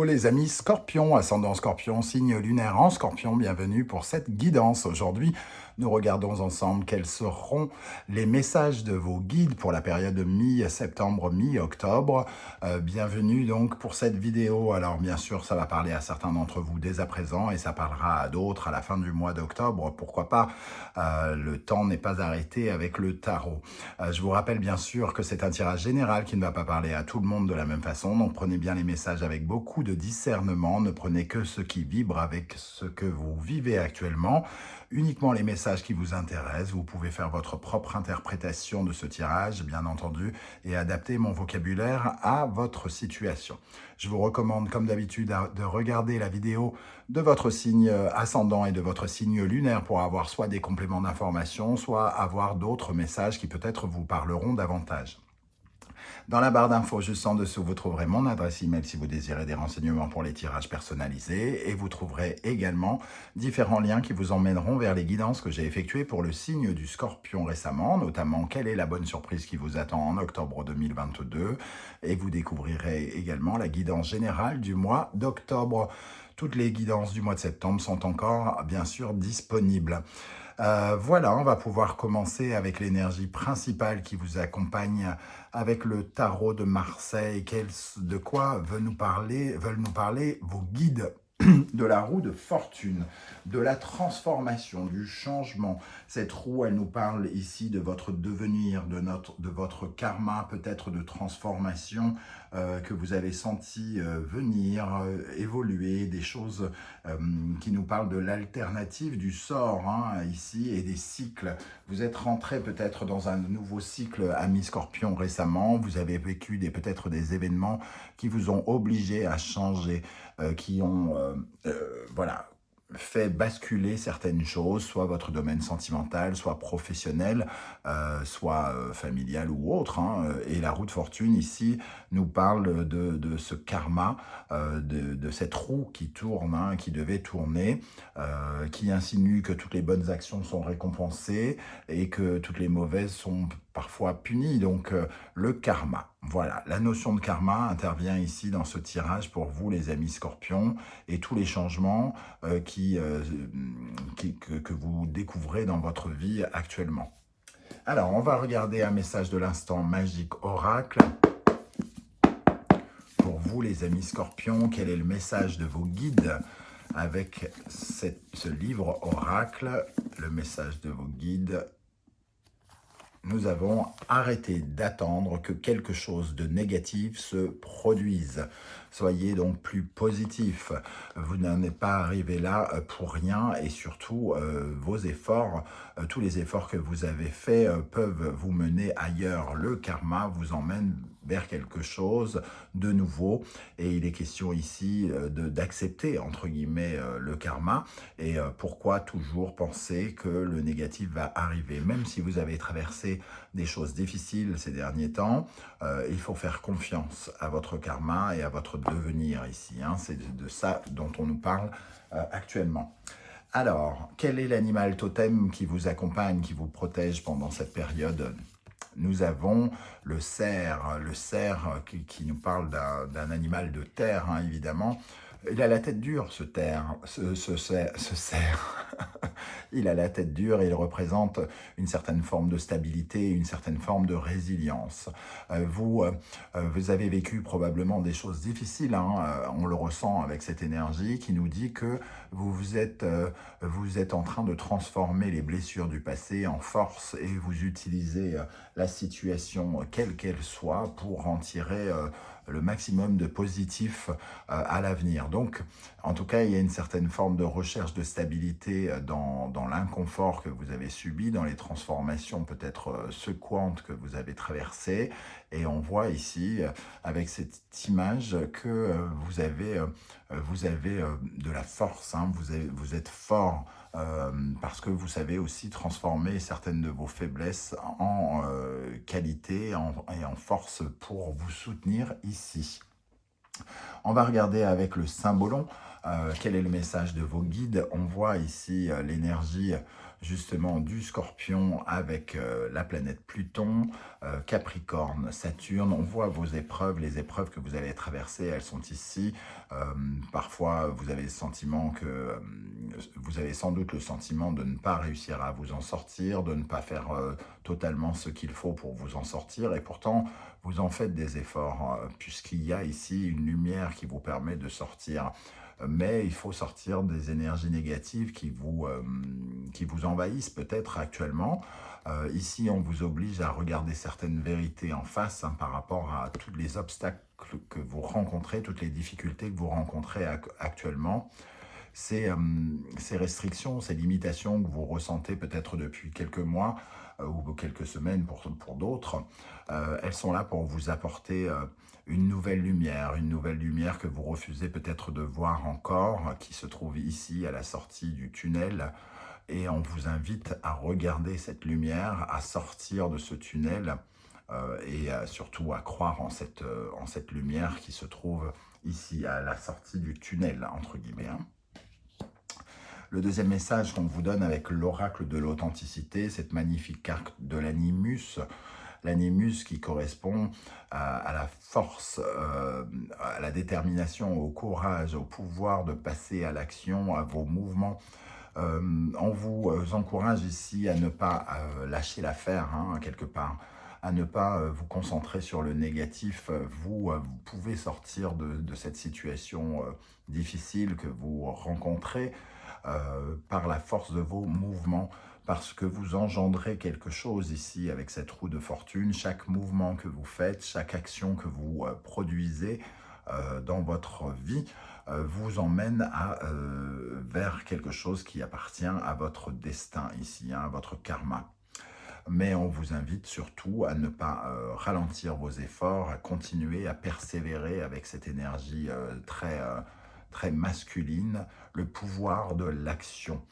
les amis Scorpion, ascendant Scorpion, signe lunaire en Scorpion, bienvenue pour cette guidance. Aujourd'hui, nous regardons ensemble quels seront les messages de vos guides pour la période mi-septembre, mi-octobre. Bienvenue donc pour cette vidéo. Alors bien sûr, ça va parler à certains d'entre vous dès à présent et ça parlera à d'autres à la fin du mois d'octobre. Pourquoi pas, le temps n'est pas arrêté avec le tarot. Je vous rappelle bien sûr que c'est un tirage général qui ne va pas parler à tout le monde de la même façon, donc prenez bien les messages avec beaucoup de discernement, ne prenez que ce qui vibre avec ce que vous vivez actuellement, uniquement les messages qui vous intéressent. Vous pouvez faire votre propre interprétation de ce tirage, bien entendu, et adapter mon vocabulaire à votre situation. Je vous recommande, comme d'habitude, de regarder la vidéo de votre signe ascendant et de votre signe lunaire pour avoir soit des compléments d'information, soit avoir d'autres messages qui peut-être vous parleront davantage. Dans la barre d'infos juste en dessous, vous trouverez mon adresse email si vous désirez des renseignements pour les tirages personnalisés et vous trouverez également différents liens qui vous emmèneront vers les guidances que j'ai effectuées pour le signe du Scorpion récemment, notamment quelle est la bonne surprise qui vous attend en octobre 2022 et vous découvrirez également la guidance générale du mois d'octobre. Toutes les guidances du mois de septembre sont encore bien sûr disponibles. Voilà, on va pouvoir commencer avec l'énergie principale qui vous accompagne avec le tarot de Marseille. De quoi veulent nous parler vos guides de la roue de fortune, de la transformation, du changement. Cette roue, elle nous parle ici de votre devenir, de votre karma, peut-être de transformation que vous avez senti venir, évoluer, des choses qui nous parlent de l'alternative du sort ici et des cycles. Vous êtes rentré peut-être dans un nouveau cycle ami Scorpion récemment, vous avez vécu peut-être des événements qui vous ont obligé à changer, qui ont voilà, fait basculer certaines choses, soit votre domaine sentimental, soit professionnel, soit familial ou autre. Et la roue de fortune ici nous parle de ce karma, de cette roue qui tourne, qui devait tourner, qui insinue que toutes les bonnes actions sont récompensées et que toutes les mauvaises sont parfois punies. Donc le karma. Voilà, la notion de karma intervient ici dans ce tirage pour vous les amis Scorpions et tous les changements que vous découvrez dans votre vie actuellement. Alors, on va regarder un message de l'instant magique oracle. Pour vous les amis Scorpions, quel est le message de vos guides avec ce livre oracle? Le message de vos guides. Nous avons arrêté d'attendre que quelque chose de négatif se produise. Soyez donc plus positif. Vous n'en êtes pas arrivé là pour rien et surtout vos efforts, tous les efforts que vous avez faits peuvent vous mener ailleurs. Le karma vous emmène vers quelque chose de nouveau et il est question ici d'accepter entre guillemets le karma et pourquoi toujours penser que le négatif va arriver. Même si vous avez traversé des choses difficiles ces derniers temps, il faut faire confiance à votre karma et à votre devenir ici. C'est de ça dont on nous parle actuellement. Alors, quel est l'animal totem qui vous accompagne, qui vous protège pendant cette période ? Nous avons le cerf qui nous parle d'un animal de terre, évidemment. Il a la tête dure, ce cerf. Il a la tête dure et il représente une certaine forme de stabilité, une certaine forme de résilience. Vous avez vécu probablement des choses difficiles, on le ressent avec cette énergie qui nous dit que vous êtes en train de transformer les blessures du passé en force et vous utilisez la situation, quelle qu'elle soit, pour en tirer le maximum de positif à l'avenir. Donc, en tout cas, il y a une certaine forme de recherche de stabilité dans l'inconfort que vous avez subi, dans les transformations peut-être secouantes que vous avez traversées. Et on voit ici, avec cette image, que vous avez de la force, vous êtes fort, parce que vous savez aussi transformer certaines de vos faiblesses en qualité et en force pour vous soutenir ici. On va regarder avec le symbolon quel est le message de vos guides. On voit ici l'énergie justement du Scorpion avec la planète Pluton, Capricorne, Saturne. On voit vos épreuves, les épreuves que vous allez traverser, elles sont ici. Parfois, vous avez le sentiment que vous avez sans doute le sentiment de ne pas réussir à vous en sortir, de ne pas faire totalement ce qu'il faut pour vous en sortir, et pourtant, vous en faites des efforts, puisqu'il y a ici une lumière qui vous permet de sortir. Mais il faut sortir des énergies négatives qui vous envahissent peut-être actuellement. Ici, on vous oblige à regarder certaines vérités en face par rapport à tous les obstacles que vous rencontrez, toutes les difficultés que vous rencontrez actuellement. Ces restrictions, ces limitations que vous ressentez peut-être depuis quelques mois ou quelques semaines pour d'autres, elles sont là pour vous apporter une nouvelle lumière que vous refusez peut-être de voir encore, qui se trouve ici à la sortie du tunnel. Et on vous invite à regarder cette lumière, à sortir de ce tunnel et surtout à croire en cette lumière qui se trouve ici à la sortie du tunnel, entre guillemets. Le deuxième message qu'on vous donne avec l'oracle de l'authenticité, cette magnifique carte de l'animus, l'animus qui correspond à la force, à la détermination, au courage, au pouvoir de passer à l'action, à vos mouvements. On vous encourage ici à ne pas lâcher l'affaire, quelque part, à ne pas vous concentrer sur le négatif. Vous pouvez sortir de cette situation difficile que vous rencontrez par la force de vos mouvements, parce que vous engendrez quelque chose ici avec cette roue de fortune. Chaque mouvement que vous faites, chaque action que vous produisez dans votre vie vous emmène vers quelque chose qui appartient à votre destin ici, à votre karma. Mais on vous invite surtout à ne pas ralentir vos efforts, à continuer à persévérer avec cette énergie très masculine, le pouvoir de l'action.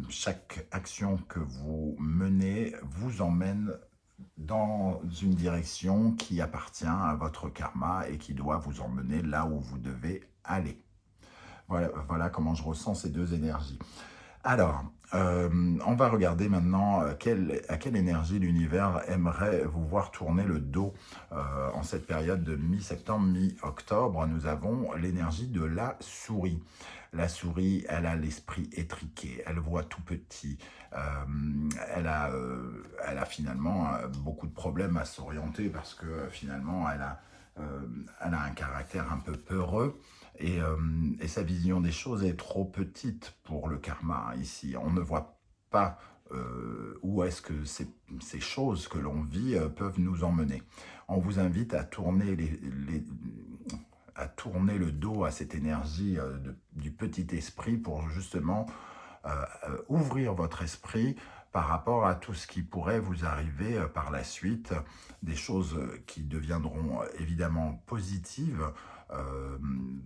Chaque action que vous menez vous emmène dans une direction qui appartient à votre karma et qui doit vous emmener là où vous devez aller. Voilà comment je ressens ces deux énergies. Alors, on va regarder maintenant à quelle énergie l'univers aimerait vous voir tourner le dos. En cette période de mi-septembre, mi-octobre, nous avons l'énergie de la souris. La souris, elle a l'esprit étriqué, elle voit tout petit, elle a finalement beaucoup de problèmes à s'orienter parce que finalement, elle a un caractère un peu peureux. Et sa vision des choses est trop petite pour le karma ici. On ne voit pas où est-ce que ces choses que l'on vit peuvent nous emmener. On vous invite à tourner, à tourner le dos à cette énergie du petit esprit pour justement ouvrir votre esprit par rapport à tout ce qui pourrait vous arriver par la suite, des choses qui deviendront évidemment positives.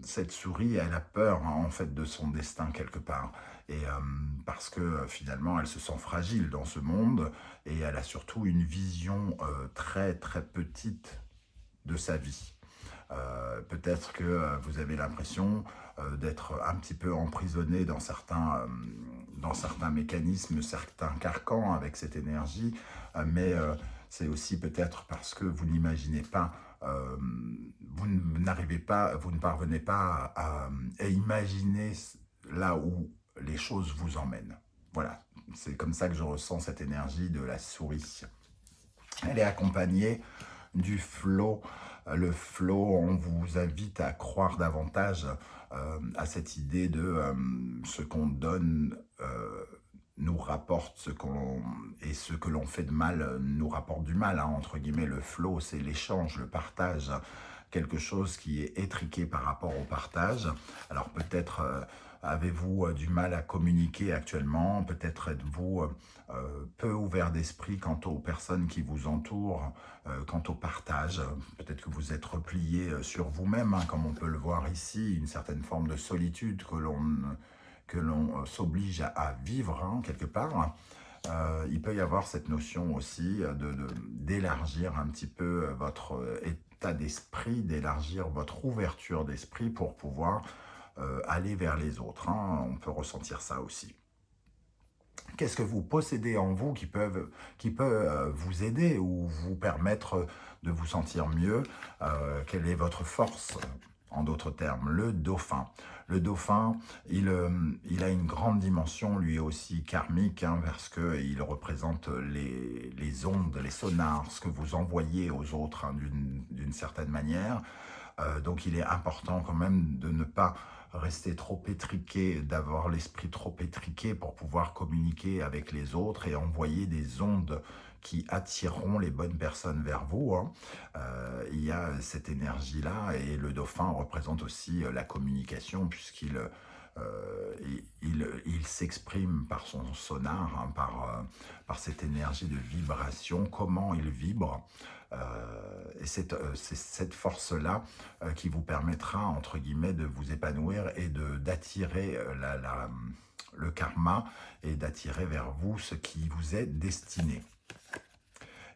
Cette souris, elle a peur en fait de son destin quelque part, et parce que finalement elle se sent fragile dans ce monde, et elle a surtout une vision très très petite de sa vie. Peut-être que vous avez l'impression d'être un petit peu emprisonné dans certains mécanismes, certains carcans avec cette énergie, mais c'est aussi peut-être parce que vous n'imaginez pas, vous ne parvenez pas à imaginer là où les choses vous emmènent. Voilà, c'est comme ça que je ressens cette énergie de la souris. Elle est accompagnée du flow. Le flow, on vous invite à croire davantage à cette idée de ce qu'on donne nous rapporte et ce que l'on fait de mal nous rapporte du mal, entre guillemets. Le flow, c'est l'échange, le partage, quelque chose qui est étriqué par rapport au partage. Alors peut-être avez-vous du mal à communiquer actuellement, peut-être êtes-vous peu ouvert d'esprit quant aux personnes qui vous entourent, quant au partage. Peut-être que vous êtes replié sur vous-même, comme on peut le voir ici, une certaine forme de solitude que l'on s'oblige à vivre quelque part. Il peut y avoir cette notion aussi d'élargir un petit peu votre état d'esprit, d'élargir votre ouverture d'esprit pour pouvoir aller vers les autres. On peut ressentir ça aussi. Qu'est-ce que vous possédez en vous qui peut vous aider ou vous permettre de vous sentir mieux? Quelle est votre force? En d'autres termes, le dauphin. Le dauphin, il a une grande dimension, lui aussi karmique, hein, parce qu'il représente les ondes, les sonars, ce que vous envoyez aux autres, hein, d'une certaine manière. Donc il est important quand même de ne pas rester trop étriqué, d'avoir l'esprit trop étriqué pour pouvoir communiquer avec les autres et envoyer des ondes qui attireront les bonnes personnes vers vous, hein. Il y a cette énergie-là et le dauphin représente aussi la communication puisqu'il il s'exprime par son sonar, hein, par cette énergie de vibration, comment il vibre. Et c'est cette force-là qui vous permettra, entre guillemets, de vous épanouir et d'attirer le karma et d'attirer vers vous ce qui vous est destiné.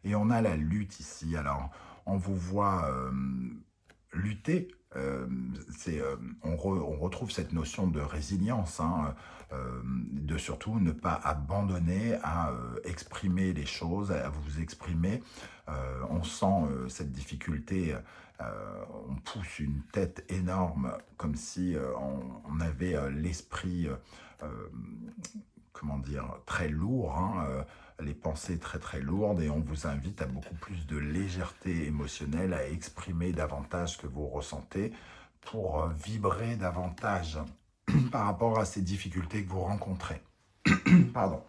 Et on a la lutte ici. Alors, on vous voit lutter. On retrouve cette notion de résilience, hein, de surtout ne pas abandonner à exprimer les choses, à vous exprimer. On sent cette difficulté, on pousse une tête énorme, comme si on avait l'esprit, comment dire, très lourd, hein, les pensées très très lourdes, et on vous invite à beaucoup plus de légèreté émotionnelle, à exprimer davantage ce que vous ressentez pour vibrer davantage par rapport à ces difficultés que vous rencontrez. Pardon.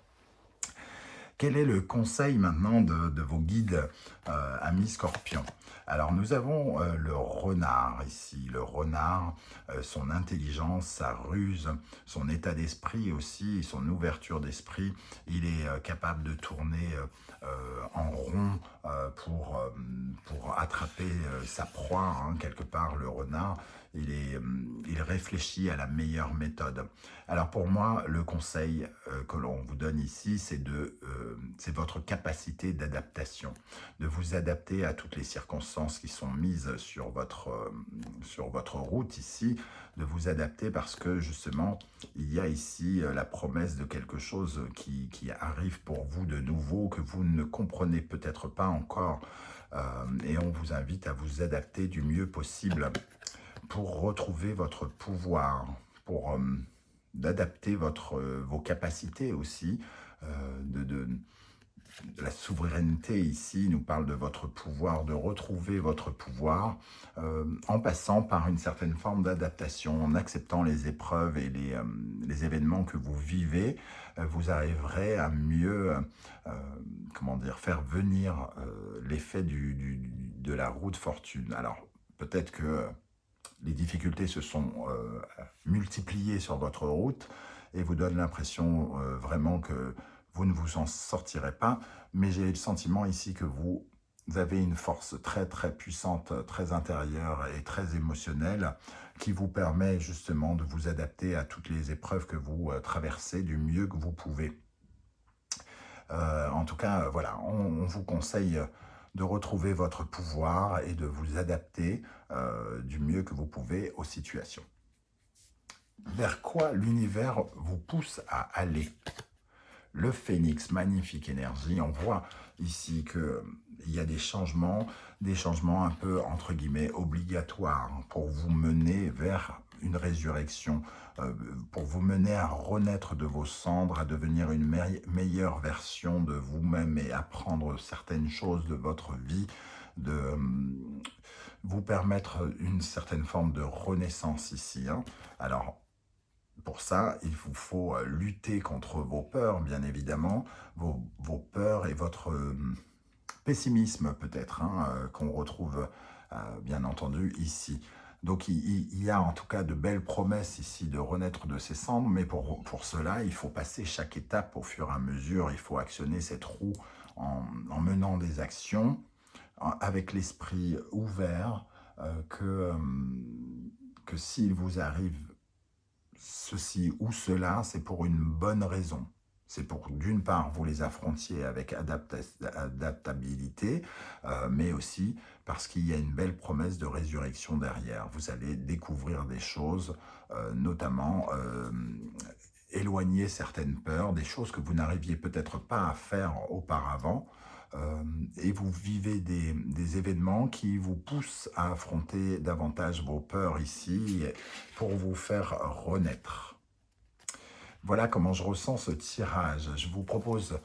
Quel est le conseil maintenant de vos guides amis scorpions? Alors nous avons le renard ici. Le renard, son intelligence, sa ruse, son état d'esprit aussi, son ouverture d'esprit. Il est capable de tourner en rond pour attraper sa proie, hein, quelque part. Le renard, il réfléchit à la meilleure méthode. Alors pour moi, le conseil que l'on vous donne ici, c'est votre capacité d'adaptation, de vous adapter à toutes les circonstances qui sont mises sur votre route ici, de vous adapter parce que justement, il y a ici la promesse de quelque chose qui arrive pour vous de nouveau, que vous ne comprenez peut-être pas encore, et on vous invite à vous adapter du mieux possible pour retrouver votre pouvoir, pour d'adapter vos capacités aussi, de la souveraineté ici nous parle de votre pouvoir, de retrouver votre pouvoir en passant par une certaine forme d'adaptation, en acceptant les épreuves et les événements que vous vivez. Vous arriverez à mieux comment dire, faire venir l'effet de la roue de fortune. Alors peut-être que les difficultés se sont multipliées sur votre route et vous donnent l'impression vraiment que vous ne vous en sortirez pas, mais j'ai le sentiment ici que vous avez une force très très puissante, très intérieure et très émotionnelle qui vous permet justement de vous adapter à toutes les épreuves que vous traversez du mieux que vous pouvez. En tout cas, voilà, on vous conseille de retrouver votre pouvoir et de vous adapter du mieux que vous pouvez aux situations. Vers quoi l'univers vous pousse à aller? Le phénix, magnifique énergie. On voit ici qu'il y a des changements un peu, entre guillemets, obligatoires pour vous mener vers une résurrection, pour vous mener à renaître de vos cendres, à devenir une meilleure version de vous-même et apprendre certaines choses de votre vie, de vous permettre une certaine forme de renaissance ici, hein. Alors, pour ça, il vous faut lutter contre vos peurs, bien évidemment, vos peurs et votre pessimisme peut-être, hein, qu'on retrouve bien entendu ici. Donc il y a en tout cas de belles promesses ici de renaître de ses cendres, mais pour cela, il faut passer chaque étape au fur et à mesure, il faut actionner cette roue en menant des actions, avec l'esprit ouvert, que s'il vous arrive ceci ou cela, c'est pour une bonne raison. C'est pour, d'une part, vous les affrontiez avec adaptabilité, mais aussi parce qu'il y a une belle promesse de résurrection derrière. Vous allez découvrir des choses, notamment éloigner certaines peurs, des choses que vous n'arriviez peut-être pas à faire auparavant. Et vous vivez des événements qui vous poussent à affronter davantage vos peurs ici pour vous faire renaître. Voilà comment je ressens ce tirage. Je vous propose,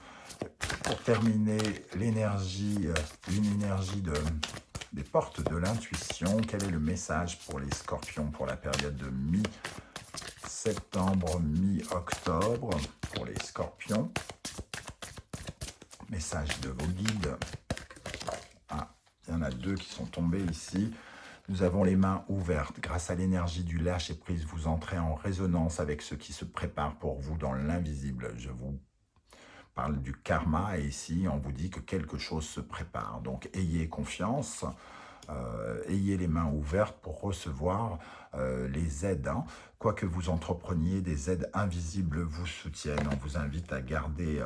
pour terminer, l'énergie, une énergie des portes de l'intuition. Quel est le message pour les scorpions pour la période de mi-septembre, mi-octobre pour les scorpions? Message de vos guides. Ah, il y en a 2 qui sont tombés ici. Nous avons les mains ouvertes. Grâce à l'énergie du lâcher-prise, vous entrez en résonance avec ce qui se prépare pour vous dans l'invisible. Je vous parle du karma et ici, on vous dit que quelque chose se prépare. Donc, ayez confiance, ayez les mains ouvertes pour recevoir les aides. Quoi que vous entrepreniez, des aides invisibles vous soutiennent. On vous invite à garder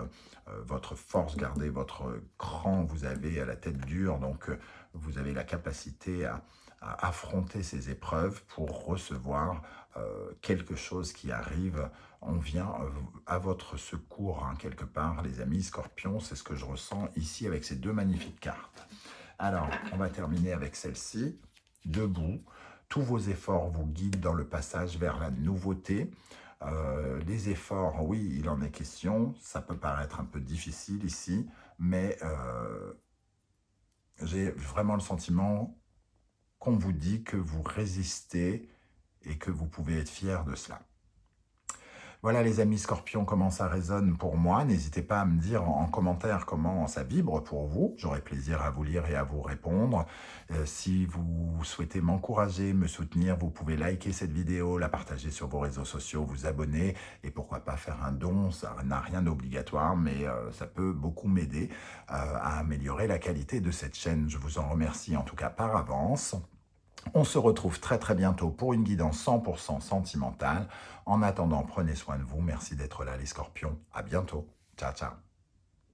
votre force, garder votre cran. Vous avez la tête dure, donc vous avez la capacité à affronter ces épreuves pour recevoir quelque chose qui arrive. On vient à votre secours, quelque part, les amis scorpions. C'est ce que je ressens ici avec ces 2 magnifiques cartes. Alors, on va terminer avec celle-ci. Debout, tous vos efforts vous guident dans le passage vers la nouveauté. Les efforts, oui, il en est question. Ça peut paraître un peu difficile ici, mais j'ai vraiment le sentiment qu'on vous dit que vous résistez et que vous pouvez être fier de cela. Voilà les amis scorpions, comment ça résonne pour moi. N'hésitez pas à me dire en commentaire comment ça vibre pour vous. J'aurai plaisir à vous lire et à vous répondre. Si vous souhaitez m'encourager, me soutenir, vous pouvez liker cette vidéo, la partager sur vos réseaux sociaux, vous abonner et pourquoi pas faire un don. Ça n'a rien d'obligatoire, mais ça peut beaucoup m'aider à améliorer la qualité de cette chaîne. Je vous en remercie en tout cas par avance. On se retrouve très très bientôt pour une guidance 100% sentimentale. En attendant, prenez soin de vous. Merci d'être là les scorpions. À bientôt. Ciao, ciao.